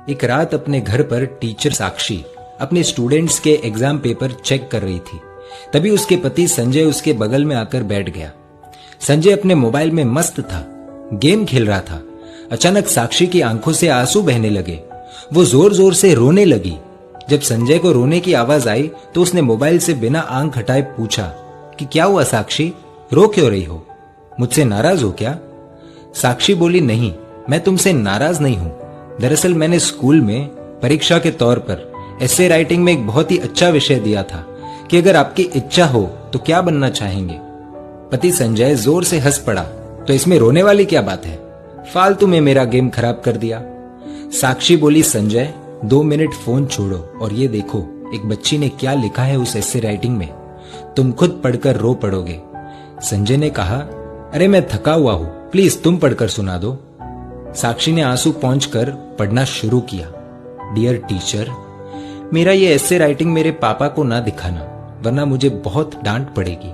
एक रात अपने घर पर टीचर साक्षी अपने स्टूडेंट्स के एग्जाम पेपर चेक कर रही थी। तभी उसके पति संजय उसके बगल में आकर बैठ गया। संजय अपने मोबाइल में मस्त था, गेम खेल रहा था। अचानक साक्षी की आंखों से आंसू बहने लगे। वो जोर जोर से रोने लगी। जब संजय को रोने की आवाज आई तो उसने मोबाइल से बिना आंख हटाए पूछा कि क्या हुआ साक्षी, रो क्यों रही हो? मुझसे नाराज हो क्या? साक्षी बोली, नहीं, मैं तुमसे नाराज नहीं हूं। दरअसल मैंने स्कूल में परीक्षा के तौर पर एसे राइटिंग में एक बहुत ही अच्छा विषय दिया था कि अगर आपकी इच्छा हो तो क्या बनना चाहेंगे। पति संजय जोर से हंस पड़ा। तो इसमें रोने वाली क्या बात है? फालतू में मेरा गेम खराब कर दिया। साक्षी बोली, संजय 2 मिनट फोन छोड़ो और ये देखो एक बच्ची ने क्या लिखा है उस एसे राइटिंग में। तुम खुद पढ़कर रो पड़ोगे। संजय ने कहा, अरे मैं थका हुआ हूं, प्लीज तुम पढ़कर सुना दो। साक्षी ने आंसू पोंछकर पढ़ना शुरू किया। डियर टीचर, मेरा ये एसे राइटिंग मेरे पापा को ना दिखाना, वरना मुझे बहुत डांट पड़ेगी।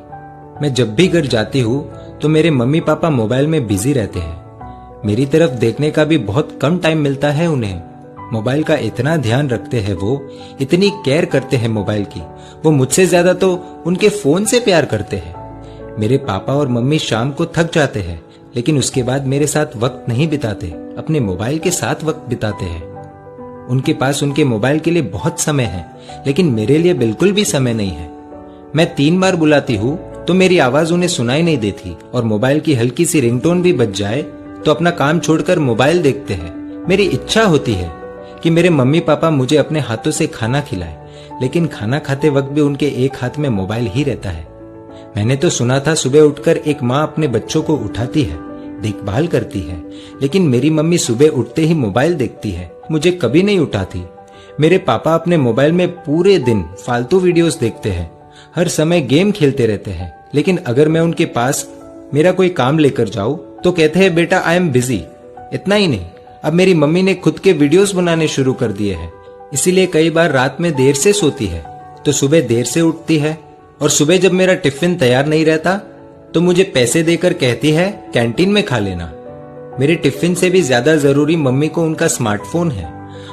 मैं जब भी घर जाती हूँ तो मेरे मम्मी पापा मोबाइल में बिजी रहते हैं। मेरी तरफ देखने का भी बहुत कम टाइम मिलता है उन्हें। मोबाइल का इतना ध्यान रखते हैं वो, इतनी केयर करते हैं मोबाइल की। वो मुझसे ज्यादा तो उनके फोन से प्यार करते हैं। मेरे पापा और मम्मी शाम को थक जाते हैं, लेकिन उसके बाद मेरे साथ वक्त नहीं बिताते, अपने मोबाइल के साथ वक्त बिताते हैं। उनके पास उनके मोबाइल के लिए बहुत समय है, लेकिन मेरे लिए बिल्कुल भी समय नहीं है। मैं 3 बार बुलाती हूँ तो मेरी आवाज उन्हें सुनाई नहीं देती और मोबाइल की हल्की सी रिंगटोन भी बज जाए तो अपना काम छोड़कर मोबाइल देखते हैं। मेरी इच्छा होती है कि मेरे मम्मी पापा मुझे अपने हाथों से खाना खिलाएं, लेकिन खाना खाते वक्त भी उनके एक हाथ में मोबाइल ही रहता है। मैंने तो सुना था सुबह उठकर एक माँ अपने बच्चों को उठाती है, देखभाल करती है, लेकिन मेरी मम्मी सुबह उठते ही मोबाइल देखती है, मुझे कभी नहीं उठाती। मेरे पापा अपने मोबाइल में पूरे दिन फालतू वीडियोस देखते हैं, हर समय गेम खेलते रहते हैं, लेकिन अगर मैं उनके पास मेरा कोई काम लेकर जाऊं तो कहते हैं बेटा आई एम बिजी। इतना ही नहीं, अब मेरी मम्मी ने खुद के वीडियोस बनाने शुरू कर दिए हैं, इसीलिए कई बार रात में देर से सोती है तो सुबह देर से उठती है। और सुबह जब मेरा टिफिन तैयार नहीं रहता तो मुझे पैसे देकर कहती है कैंटीन में खा लेना। मेरे टिफिन से भी ज्यादा जरूरी मम्मी को उनका स्मार्टफोन है।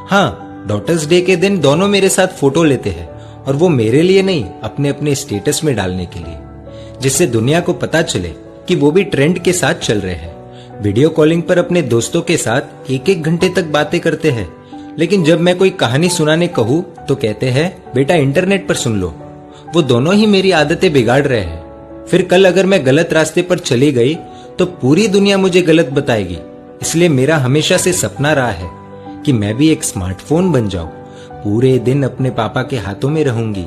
हाँ, डॉटर्स डे के दिन दोनों मेरे साथ फोटो लेते हैं, और वो मेरे लिए नहीं, अपने अपने स्टेटस में डालने के लिए, जिससे दुनिया को पता चले कि वो भी ट्रेंड के साथ चल रहे हैं। वीडियो कॉलिंग पर अपने दोस्तों के साथ 1-1 घंटे तक बातें करते हैं, लेकिन जब मैं कोई कहानी सुनाने कहूँ तो कहते हैं बेटा इंटरनेट पर सुन लो। वो दोनों ही मेरी आदतें बिगाड़ रहे हैं। फिर कल अगर मैं गलत रास्ते पर चली गई तो पूरी दुनिया मुझे गलत बताएगी। इसलिए मेरा हमेशा से सपना रहा है कि मैं भी एक स्मार्टफोन बन जाऊं। पूरे दिन अपने पापा के हाथों में रहूंगी,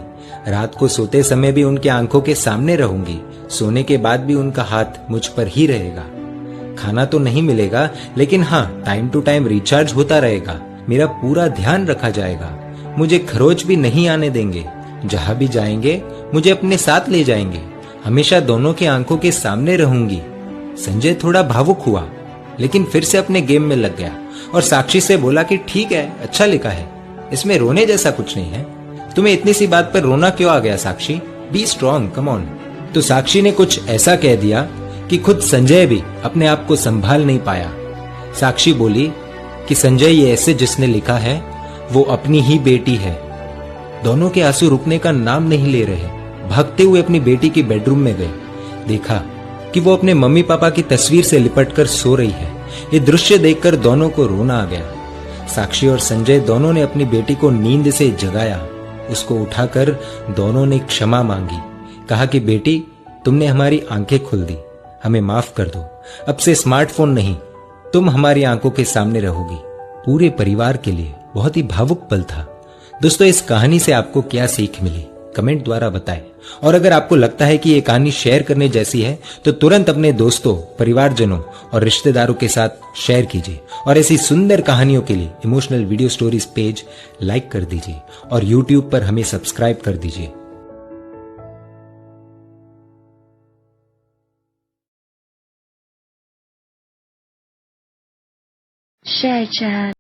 रात को सोते समय भी उनके आंखों के सामने रहूंगी, सोने के बाद भी उनका हाथ मुझ पर ही रहेगा। खाना तो नहीं मिलेगा, लेकिन हाँ, टाइम टू टाइम रिचार्ज होता रहेगा, मेरा पूरा ध्यान रखा जाएगा, मुझे खरोच भी नहीं आने देंगे। जहां भी जाएंगे मुझे अपने साथ ले जाएंगे, हमेशा दोनों की आंखों के सामने रहूंगी। संजय थोड़ा भावुक हुआ, लेकिन फिर से अपने गेम में लग गया और साक्षी से बोला कि ठीक है, अच्छा लिखा है, इसमें रोने जैसा कुछ नहीं है। तुम्हें इतनी सी बात पर रोना क्यों आ गया Sakshi? Be strong, come on. तो साक्षी ने कुछ ऐसा कह दिया कि खुद संजय भी अपने आप को संभाल नहीं पाया। साक्षी बोली कि संजय, ये ऐसे जिसने लिखा है वो अपनी ही बेटी है। दोनों के आंसू रुकने का नाम नहीं ले रहे। भागते हुए अपनी बेटी की बेडरूम में गए, देखा कि वो अपने मम्मी पापा की तस्वीर से लिपटकर सो रही है। ये दृश्य देखकर दोनों को रोना आ गया। साक्षी और संजय दोनों ने अपनी बेटी को नींद से जगाया, उसको उठाकर दोनों ने क्षमा मांगी, कहा कि बेटी तुमने हमारी आंखें खोल दी, हमें माफ कर दो, अब से स्मार्टफोन नहीं, तुम हमारी आंखों के सामने रहोगी। पूरे परिवार के लिए बहुत ही भावुक पल था। दोस्तों, इस कहानी से आपको क्या सीख मिली, कमेंट द्वारा बताएं। और अगर आपको लगता है कि ये कहानी शेयर करने जैसी है तो तुरंत अपने दोस्तों, परिवारजनों और रिश्तेदारों के साथ शेयर कीजिए। और ऐसी सुंदर कहानियों के लिए emotional video stories page like कर दीजिए और यूट्यूब पर हमें सब्सक्राइब कर दीजिए। Share chat.